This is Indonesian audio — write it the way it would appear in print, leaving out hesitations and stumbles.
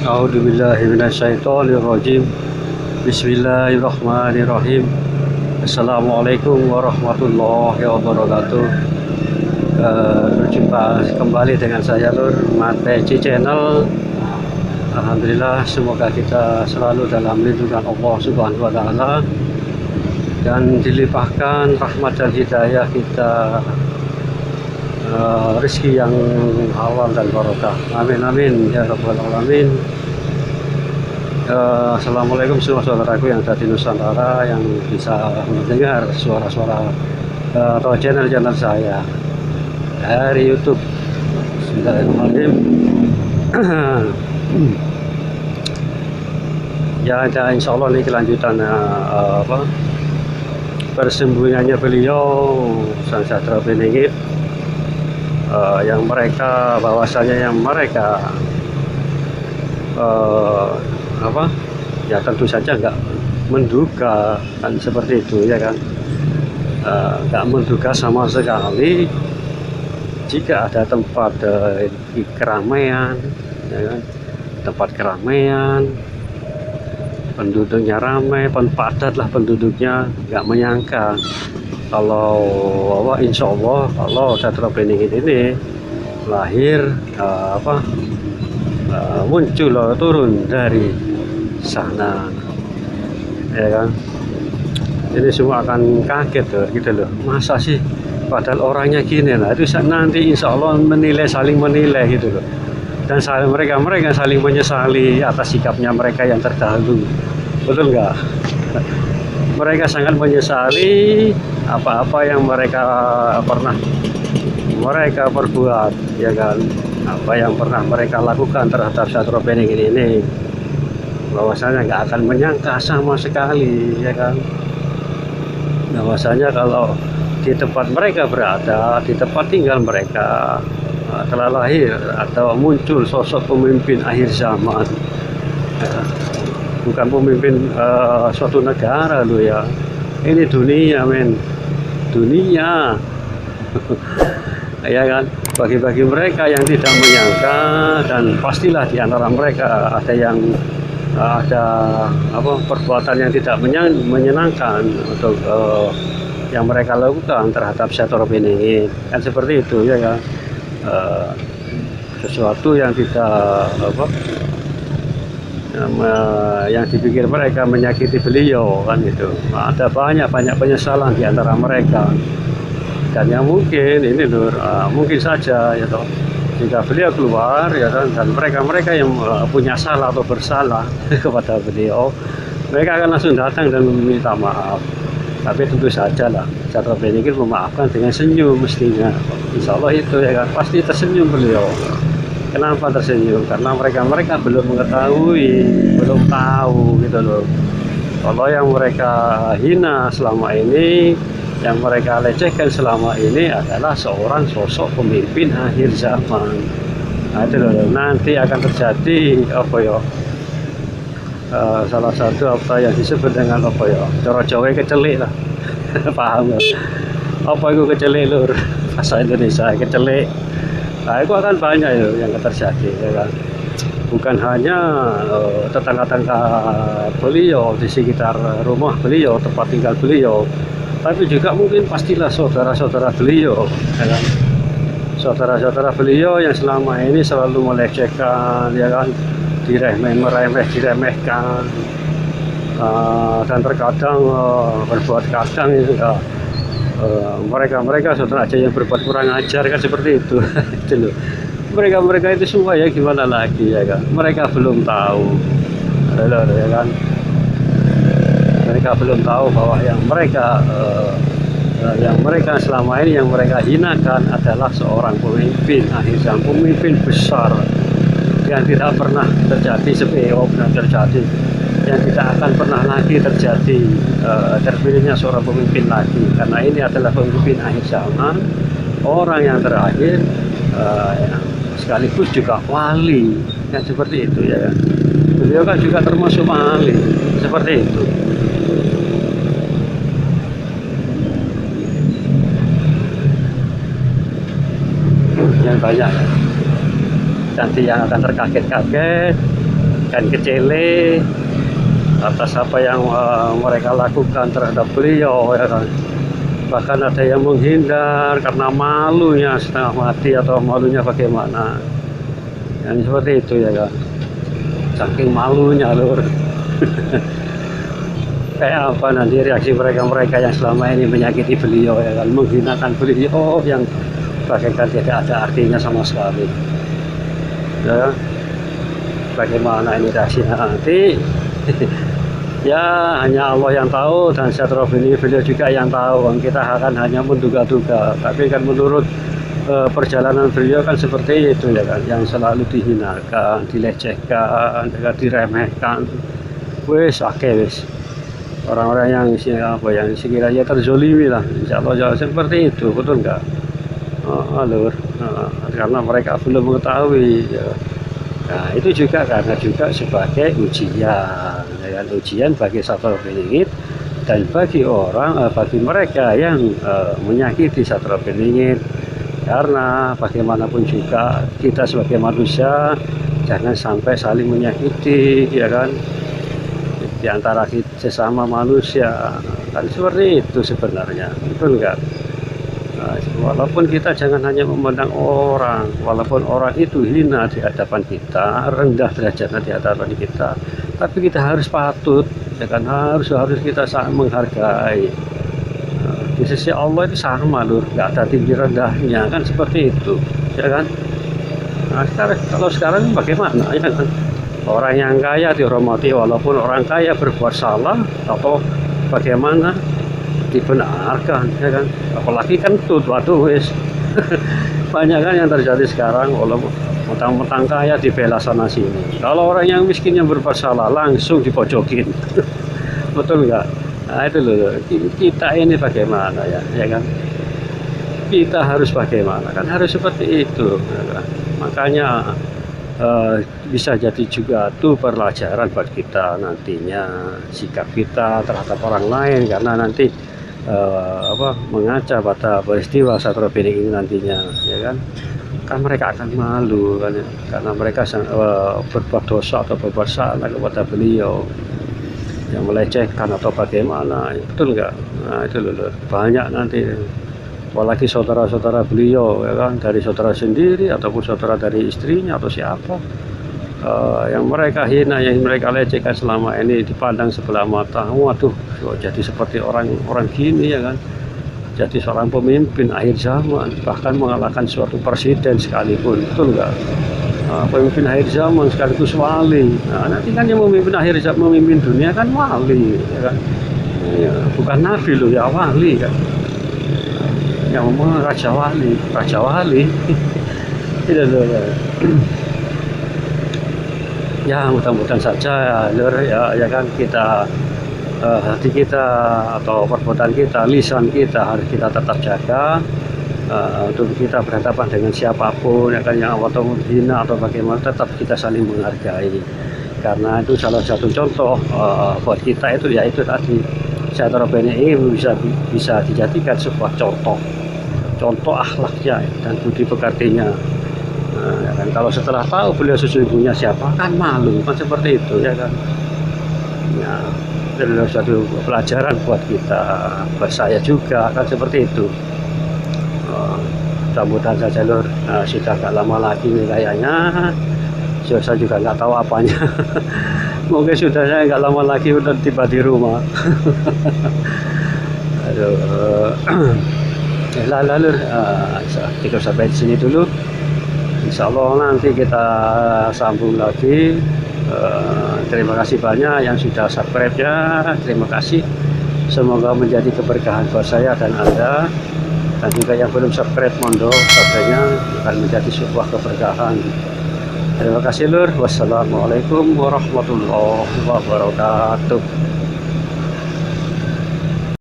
A'udzubillahi minasyaitonirrajim. Bismillahirrahmanirrahim. Assalamualaikum warahmatullahi wabarakatuh. Berjumpa kembali dengan saya Lur Mateci Channel. Alhamdulillah, semoga kita selalu dalam lindungan Allah Subhanahu wa taala dan dilimpahkan rahmat dan hidayah kita, rezeki yang halal dan barokah. Amin amin ya rabbal alamin. Assalamualaikum semua saudaraku yang ada di Nusantara yang bisa mendengar suara-suara atau channel-channel saya dari YouTube. Bismillahirrahmanirrahim. Ya, insya Allah ini kelanjutan persembunyiannya beliau Sang Satrio Piningit, yang mereka bahwasanya yang mereka ya tentu saja nggak menduga kan seperti itu ya kan, nggak menduga sama sekali jika ada tempat keramaian ya kan, tempat keramaian penduduknya ramai, padat lah penduduknya, nggak menyangka kalau insya Allah kalau Satrio Piningit ini lahir muncul turun dari sana ya kan, ini semua akan kaget tuh gitu loh, masa sih padahal orangnya gini. Nah itu nanti insya Allah saling menilai gitu loh, dan mereka saling menyesali atas sikapnya mereka yang terdahulu, betul nggak? Mereka sangat menyesali apa-apa yang mereka pernah mereka perbuat ya kan, apa yang pernah mereka lakukan terhadap Satrio Piningit ini, bahwasanya nggak akan menyangka sama sekali ya kan, bahwasanya kalau di tempat mereka berada, di tempat tinggal mereka telah lahir atau muncul sosok pemimpin akhir zaman ya, bukan pemimpin suatu negara loh ya, ini dunia men, dunia ya kan. Bagi mereka yang tidak menyangka, dan pastilah di antara mereka ada yang perbuatan yang tidak menyenangkan untuk yang mereka lakukan terhadap Satrio Piningit kan, seperti itu ya kan. Sesuatu yang tidak yang dipikir mereka menyakiti beliau kan, itu ada banyak penyesalan di antara mereka. Dan yang mungkin ini Nur, mungkin saja ya toh, jika beliau keluar ya kan, dan mereka yang punya salah atau bersalah kepada beliau, mereka akan langsung datang dan meminta maaf. Tapi tentu saja lah Satrio Piningit memaafkan dengan senyum mestinya, insya Allah itu ya kan, pasti tersenyum beliau. Kenapa tersenyum? Karena mereka belum mengetahui, belum tahu gitu loh, kalau yang mereka hina selama ini, yang mereka lecehkan selama ini adalah seorang sosok pemimpin akhir zaman. Nah itu loh, nanti akan terjadi salah satu yang disebut dengan cara Jawa kecelik lah paham ya? Apa itu kecelik Lur? Bahasa Indonesia kecelik. Nah itu akan banyak yang terjadi ya kan, bukan hanya tetangga-tetangga beliau di sekitar rumah beliau, tempat tinggal beliau, tapi juga mungkin pastilah saudara-saudara beliau ya kan? Saudara-saudara beliau yang selama ini selalu melecehkan ya kan, diremehkan, dan terkadang berbuat kadang itu ya, mereka saudara aja yang berbuat kurang ajar kan, seperti itu. Itu loh, mereka itu semua ya gimana lagi ya kan, mereka belum tahu ya kan, mereka belum tahu bahwa yang mereka selama ini yang mereka hinakan adalah seorang pemimpin akhir zaman, pemimpin besar yang tidak pernah terjadi, pernah terjadi, yang tidak akan pernah lagi terjadi terpilihnya seorang pemimpin lagi, karena ini adalah pemimpin akhir zaman, orang yang terakhir, sekaligus juga wali kan, seperti itu ya kan. Beliau kan juga termasuk wali, seperti itu. Yang banyak nanti yang akan terkaget-kaget memberikan kecele atas apa yang mereka lakukan terhadap beliau, ya kan. Bahkan ada yang menghindar karena malunya setengah mati atau malunya bagaimana, yang seperti itu ya kan, saking malunya lur. Kayak apa nanti reaksi mereka yang selama ini menyakiti beliau, ya kan, menghinakan beliau yang bagaikan tidak ada artinya sama sekali, ya kan? Bagaimana ini reaksinya nanti? Ya hanya Allah yang tahu, dan setelah beliau juga yang tahu. Kita akan hanya menduga-duga, tapi kan menurut perjalanan beliau kan seperti itu ya kan, yang selalu dihinakan, dilecehkan, diremehkan. Wes wis orang-orang yang sekiranya terzolimi lah, insya Allah seperti itu, betul nggak? Lur, karena mereka belum mengetahui ya. Nah itu juga karena juga sebagai ujian, ya kan? Ujian bagi Satrul Beningit dan bagi bagi mereka yang menyakiti Satrul Beningit. Karena bagaimanapun juga kita sebagai manusia jangan sampai saling menyakiti, ya kan, di antara sesama manusia, kan seperti itu sebenarnya, betul enggak? Nah, walaupun kita jangan hanya memandang orang, walaupun orang itu hina di hadapan kita, rendah derajatnya di hadapan kita, tapi kita harus patut, ya kan, harus kita menghargai. Di sisi Allah itu sama lur, nggak ada tinggi rendahnya, kan seperti itu, ya kan. Nah kalau sekarang bagaimana, ya kan? Orang yang kaya dihormati walaupun orang kaya berbuat salah, atau bagaimana dibenarkan, ya kan. Apalagi kan waduh wis banyak kan yang terjadi sekarang, walaupun mentang-mentang kaya dibela sana sini. Kalau orang yang miskin yang berbuat salah langsung dipojokin. Betul nggak? Nah itu loh, kita ini bagaimana ya kan. Kita harus bagaimana, kan harus seperti itu, ya kan? Makanya bisa jadi juga tuh pelajaran buat kita nantinya, sikap kita terhadap orang lain, karena nanti mengaca pada peristiwa Satrul Beningit ini nantinya, ya kan mereka akan malu kan, ya, karena mereka berbuat dosa atau berbuat salah kepada beliau, yang melecehkan atau bagaimana, betul nggak? Nah itu loh, banyak nanti. Apalagi saudara-saudara beliau, ya kan, dari saudara sendiri ataupun saudara dari istrinya atau siapa, yang mereka hina, yang mereka lecehkan selama ini dipandang sebelah mata. Waduh, jadi seperti orang gini, ya kan, jadi seorang pemimpin akhir zaman, bahkan mengalahkan suatu presiden sekalipun, betul nggak? Pemimpin akhir zaman sekaligus wali. Nah nanti kan yang memimpin akhir zaman, memimpin dunia kan wali, ya kan, ya, bukan nabi loh ya, wali kan. Yang ngomong raja wali tidak ada. Ya mudah-mudahan saja ya kan, kita hati kita atau perbuatan kita, lisan kita harus kita tetap jaga, untuk kita berhadapan dengan siapapun, ya kan, yang atau menghina atau bagaimana, tetap kita saling menghargai, karena itu salah satu contoh buat kita itu, yaitu tadi Satrul Beningit ini bisa dijadikan sebuah contoh akhlaknya dan budi pekertinya. Nah, ya kan, kalau setelah tahu beliau sesungguhnya siapa kan malu, kan seperti itu, ya kan. Ya, adalah suatu pelajaran buat kita, buat saya juga kan seperti itu. Mudah-mudahan saja lur, sudah gak lama lagi nih kayaknya. Saya juga nggak tahu apanya. Mungkin sudah saya nggak lama lagi udah tiba di rumah. Aduh. Lalu kita sampai di sini dulu. Insya Allah nanti kita sambung lagi. Terima kasih banyak yang sudah subscribe ya. Terima kasih. Semoga menjadi keberkahan buat saya dan Anda. Dan juga yang belum subscribe, mondok subscribe-nya akan menjadi sebuah keberkahan. Terima kasih lur. Wassalamualaikum warahmatullahi wabarakatuh.